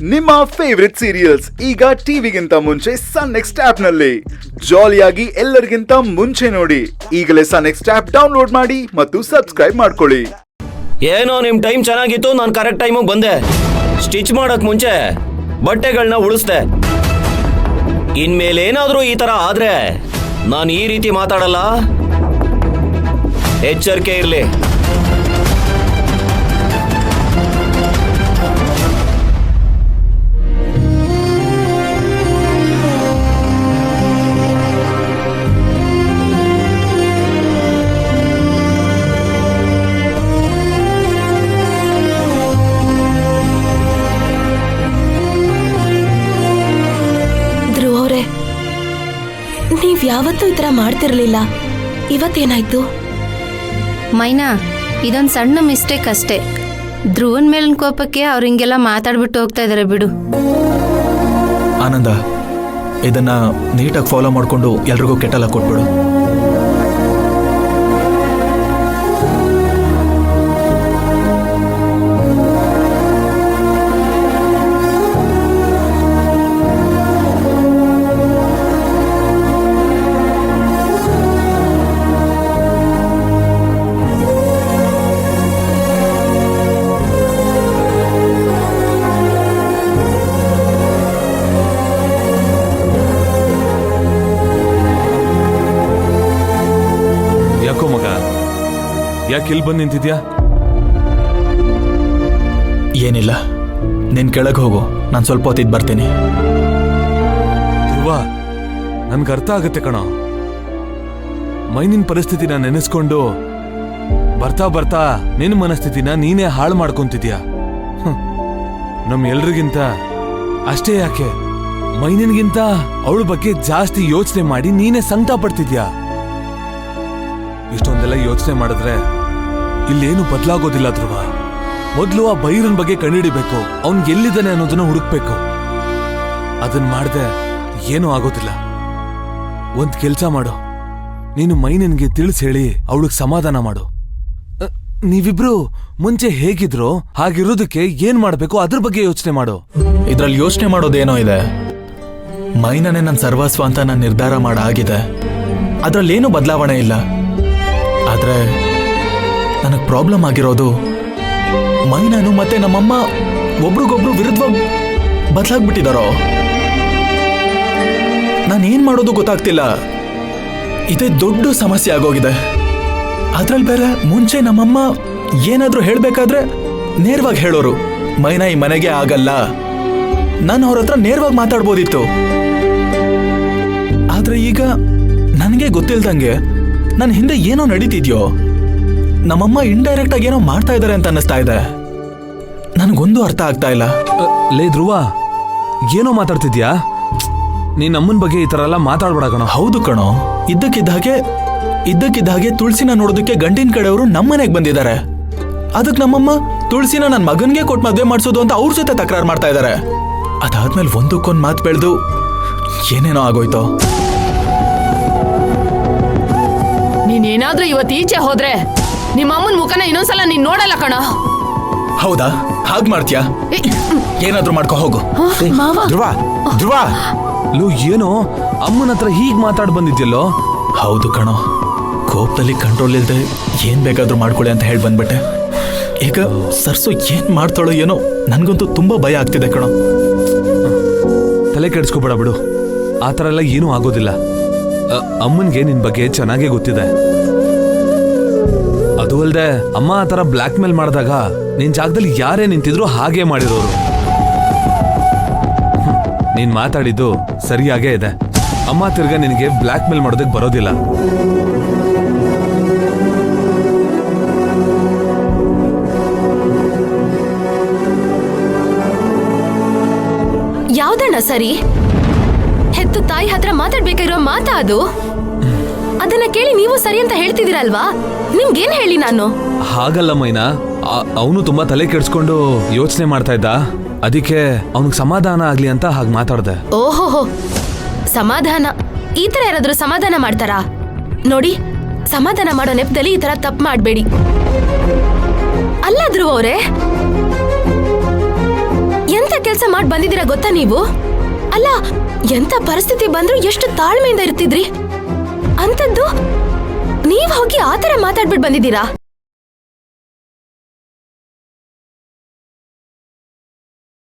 ನಿಮ್ಮ favourite serials ಈಗ ಟಿವಿಗಿಂತ ಮುಂಚೆ ಸನ್ ನೆಕ್ಸ್ಟ್ ಆಪ್ ನಲ್ಲಿ ಜಾಲಿಯಾಗಿ ಎಲ್ಲರಿಗಿಂತ ಮುಂಚೆ ನೋಡಿ. ಈಗಲೇ ಸನ್ ನೆಕ್ಸ್ಟ್ ಆಪ್ ಡೌನ್ಲೋಡ್ ಮಾಡಿ ಮತ್ತು ಸಬ್ಸ್ಕ್ರೈಬ್ ಮಾಡ್ಕೊಳ್ಳಿ. ಏನೋ ನಿಮ್ ಟೈಮ್ ಚೆನ್ನಾಗಿತ್ತು, ನಾನು ಕರೆಕ್ಟ್ ಟೈಮಿಗೆ ಬಂದೆ. ಸ್ಟಿಚ್ ಮಾಡಕ್ ಮುಂಚೆ ಬಟ್ಟೆಗಳನ್ನ ಉಳಿಸ್ದೆ. ಇನ್ಮೇಲೆ ಏನಾದ್ರೂ ಈ ತರ ಆದ್ರೆ ನಾನು ಈ ರೀತಿ ಮಾತಾಡಲ್ಲ, ಎಚ್ಚರಿಕೆ ಇರ್ಲಿ. ನೀವ್ ಯಾವತ್ತೂ ಈ ತರ ಮಾಡ್ತಿರ್ಲಿಲ್ಲ, ಇವತ್ತೇನಾಯ್ತು? ಮೈನಾ, ಇದೊಂದು ಸಣ್ಣ ಮಿಸ್ಟೇಕ್ ಅಷ್ಟೇ. ಧ್ರುವನ್ ಮೇಲಿನ ಕೋಪಕ್ಕೆ ಅವ್ರು ಹಿಂಗೆಲ್ಲ ಮಾತಾಡ್ಬಿಟ್ಟು ಹೋಗ್ತಾ ಇದಾರೆ ಬಿಡು. ಆನಂದ, ಇದನ್ನ ನೀಟಾಗಿ ಫಾಲೋ ಮಾಡ್ಕೊಂಡು ಎಲ್ರಿಗೂ ಕೆಟ್ಟಲ್ಲ ಕೊಟ್ಬಿಡು. ಯಾಕೆ ಇಲ್ಲಿ ಬಂದು ನಿಂತಿದ್ಯಾ? ಏನಿಲ್ಲ, ನೀನ್ ಕೆಳಗೆ ಹೋಗು, ನಾನು ಸ್ವಲ್ಪ ಹೊತ್ತಿದ್ದು ಬರ್ತೀನಿ. ಧ್ರುವ, ನನ್ಗೆ ಅರ್ಥ ಆಗುತ್ತೆ ಕಣೋ. ಮೈನಿನ ಪರಿಸ್ಥಿತಿನ ನೆನೆಸ್ಕೊಂಡು ಬರ್ತಾ ಬರ್ತಾ ನಿನ್ನ ಮನಸ್ಥಿತಿನ ನೀನೇ ಹಾಳು ಮಾಡ್ಕೊಂತಿದ್ಯಾ. ನಮ್ ಎಲ್ರಿಗಿಂತ ಅಷ್ಟೇ ಯಾಕೆ, ಮೈನಿನ್ಗಿಂತ ಅವಳ ಬಗ್ಗೆ ಜಾಸ್ತಿ ಯೋಚನೆ ಮಾಡಿ ನೀನೇ ಸಂಕಟ ಪಡ್ತಿದ್ಯಾ. ಇಷ್ಟೊಂದೆಲ್ಲ ಯೋಚನೆ ಮಾಡಿದ್ರೆ ಇಲ್ಲೇನು ಬದಲಾಗೋದಿಲ್ಲ ಧ್ರುವ. ಮೊದ್ಲು ಆ ಬೈರನ್ ಬಗ್ಗೆ ಕಂಡುಹಿಡಿಬೇಕು, ಅವನ್ ಎಲ್ಲಿದ್ದಾನೆ ಅನ್ನೋದನ್ನ ಹುಡುಕ್ಬೇಕು. ಅದನ್ ಮಾಡ್ದೆ ಏನೂ ಆಗೋದಿಲ್ಲ. ಒಂದ್ ಕೆಲ್ಸ ಮಾಡು, ನೀನು ಮೈನನ್ಗೆ ತಿಳಿಸಿ ಹೇಳಿ ಅವಳಿಗೆ ಸಮಾಧಾನ ಮಾಡು. ನೀವಿಬ್ರು ಮುಂಚೆ ಹೇಗಿದ್ರು ಹಾಗಿರೋದಕ್ಕೆ ಏನ್ ಮಾಡ್ಬೇಕು ಅದ್ರ ಬಗ್ಗೆ ಯೋಚನೆ ಮಾಡು. ಇದ್ರಲ್ಲಿ ಯೋಚನೆ ಮಾಡೋದೇನೋ ಇದೆ. ಮೈನನೇ ನನ್ನ ಸರ್ವಸ್ವ ಅಂತ ನಾನು ನಿರ್ಧಾರ ಮಾಡಾಗಿದೆ, ಅದ್ರಲ್ಲೇನು ಬದಲಾವಣೆ ಇಲ್ಲ. ಆದ್ರೆ ನನಗೆ ಪ್ರಾಬ್ಲಮ್ ಆಗಿರೋದು ಮೈನಾನು ಮತ್ತೆ ನಮ್ಮಮ್ಮ ಒಬ್ರಿಗೊಬ್ರು ವಿರುದ್ಧವಾಗಿ ಬದಲಾಗ್ಬಿಟ್ಟಿದಾರೋ. ನಾನೇನ್ ಮಾಡೋದು ಗೊತ್ತಾಗ್ತಿಲ್ಲ. ಇದೇ ದೊಡ್ಡ ಸಮಸ್ಯೆ ಆಗೋಗಿದೆ. ಅದ್ರಲ್ಲಿ ಬೇರೆ ಮುಂಚೆ ನಮ್ಮಮ್ಮ ಏನಾದ್ರೂ ಹೇಳ್ಬೇಕಾದ್ರೆ ನೇರವಾಗಿ ಹೇಳೋರು, ಮೈನಾ ಈ ಮನೆಗೆ ಆಗಲ್ಲ. ನಾನು ಅವ್ರ ಹತ್ರ ನೇರವಾಗಿ ಮಾತಾಡ್ಬೋದಿತ್ತು. ಆದ್ರೆ ಈಗ ನನಗೆ ಗೊತ್ತಿಲ್ದಂಗೆ ನನ್ನ ಹಿಂದೆ ಏನೋ ನಡೀತಿದ್ಯೋ. ನಮ್ಮಮ್ಮ ಇಂಡೈರೆಕ್ಟ್ ಆಗಿ ಏನೋ ಮಾಡ್ತಾ ಇದಾರೆ ಅಂತ ಅನ್ನಿಸ್ತಾ ಇದೆ. ನನಗೊಂದು ಅರ್ಥ ಆಗ್ತಾ ಇಲ್ಲ. ಲೇ ಧ್ರುವ, ಏನೋ ಮಾತಾಡ್ತಿದ್ಯಾ? ನೀನ್ ನಮ್ಮನ್ ಬಗ್ಗೆ ಈ ತರ ಎಲ್ಲ ಮಾತಾಡ್ಬೇಡ ಕಣೋ. ಹೌದು ಕಣೋ, ಇದ್ದಕ್ಕಿದ್ದ ಹಾಗೆ ತುಳಸಿನ ನೋಡೋದಕ್ಕೆ ಗಂಡಿನ ಕಡೆಯವರು ನಮ್ಮನೆಗೆ ಬಂದಿದ್ದಾರೆ. ಅದಕ್ಕೆ ನಮ್ಮಮ್ಮ ತುಳಸಿನ ನನ್ನ ಮಗನ್ಗೆ ಕೊಟ್ಟು ಮದುವೆ ಮಾಡಿಸೋದು ಅಂತ ಅವ್ರ ಜೊತೆ ತಕರಾರು ಮಾಡ್ತಾ ಇದ್ದಾರೆ. ಅದಾದ್ಮೇಲೆ ಒಂದಕ್ಕೊಂದು ಮಾತು ಬೆಳೆದು ಏನೇನೋ ಆಗೋಯ್ತೋ. ನೀನೇನಾದ್ರೂ ಇವತ್ತು ಈಚೆ ಹೋದ್ರೆ ನಿಮ್ಮ ಅಮ್ಮನ ಮುಖನ ಇನ್ನೊಂದ್ಸಲ ನೀನ್ ನೋಡಲ್ಲ ಕಣ. ಹೌದಾ? ಹಾಗ್ ಮಾಡ್ತೀಯಾ? ಏನಾದ್ರೂ ಮಾಡ್ಕೊ ಹೋಗು. ಧ್ರುವ, ಲೋ ಏನೋ ಅಮ್ಮನ ಹತ್ರ ಹೀಗ್ ಮಾತಾಡ್ ಬಂದಿದ್ಯಲ್ಲೋ. ಹೌದು ಕಣೋ, ಕೋಪದಲ್ಲಿ ಕಂಟ್ರೋಲ್ ಇಲ್ದೆ ಏನ್ ಬೇಕಾದ್ರೂ ಮಾಡ್ಕೊಳ್ಳಿ ಅಂತ ಹೇಳಿ ಬಂದ್ಬಿಟ್ಟೆ. ಈಗ ಸರ್ಸು ಏನ್ ಮಾಡ್ತಾಳೋ ಏನೋ, ನನ್ಗಂತೂ ತುಂಬಾ ಭಯ ಆಗ್ತಿದೆ ಕಣೋ. ತಲೆ ಕೆಡಿಸ್ಕೋಬೇಡ ಬಿಡು, ಆ ಥರ ಎಲ್ಲ ಏನೂ ಆಗೋದಿಲ್ಲ. ಅಮ್ಮನ್ಗೆ ನಿನ್ ಬಗ್ಗೆ ಚೆನ್ನಾಗೇ ಗೊತ್ತಿದೆ. ಅದು ಅಲ್ದೆ ಅಮ್ಮ ಆ ಥರ ಬ್ಲ್ಯಾಕ್ ಮೇಲ್ ಮಾಡಿದಾಗ ನಿನ್ ಜಾಗದಲ್ಲಿ ಯಾರೇ ನಿಂತಿದ್ರು ಹಾಗೇ ಮಾಡಿರೋರು. ನೀನ್ ಮಾತಾಡಿದ್ದು ಸರಿಯಾಗೇ ಇದೆ. ಅಮ್ಮ ತಿರ್ಗಾ ನಿನಗೆ ಬ್ಲ್ಯಾಕ್ ಮೇಲ್ ಮಾಡೋದಕ್ಕೆ ಬರೋದಿಲ್ಲ. ಯಾವ್ದಣ್ಣ ಸರಿ? ಹೆತ್ತು ತಾಯಿ ಹತ್ರ ಮಾತಾಡ್ಬೇಕಾಗಿರೋ ಮಾತಾ ಅದು? ಅದನ್ನ ಕೇಳಿ ನೀವು ಸರಿ ಅಂತ ಹೇಳ್ತಿದ್ದೀರಲ್ವಾ? ನಿಮ್ಗೇನ್ ಹೇಳಿ ನಾನು? ಹಾಗಲ್ಲ ಮೈನಾ, ಅವನು ತುಂಬಾ ತಲೆ ಕೆಡ್ಸ್ಕೊಂಡು ಯೋಚನೆ ಮಾಡ್ತಾ ಇದ್ದ. ಅದಕ್ಕೆ ಅವನಿಗೆ ಸಮಾಧಾನ ಆಗ್ಲಿ ಅಂತ ಹಾಗೆ ಮಾತಾಡ್ದೆ. ಓಹೋಹೋ, ಸಮಾಧಾನ? ಈ ತರ ಯಾರಾದ್ರೂ ಸಮಾಧಾನ ಮಾಡ್ತಾರಾ? ನೋಡಿ, ಸಮಾಧಾನ ಮಾಡೋ ನೆಪದಲ್ಲಿ ಈ ತರ ತಪ್ಪು ಮಾಡ್ಬೇಡಿ. ಅಲ್ಲ ಧ್ರುವ ಅವರೇ, ಎಂತ ಕೆಲಸ ಮಾಡಿ ಬಂದಿದ್ದೀರಾ ಗೊತ್ತಾ ನೀವು? ಅಲ್ಲ, ಎಂತ ಪರಿಸ್ಥಿತಿ ಬಂದ್ರು ಎಷ್ಟು ತಾಳ್ಮೆಯಿಂದ ಇರ್ತಿದ್ರಿ, ಅಂತದ್ದು ನೀವ್ ಹೋಗಿ ಆತರ ಮಾತಾಡ್ಬಿಟ್ಟು ಬಂದಿದ್ದೀರಾ.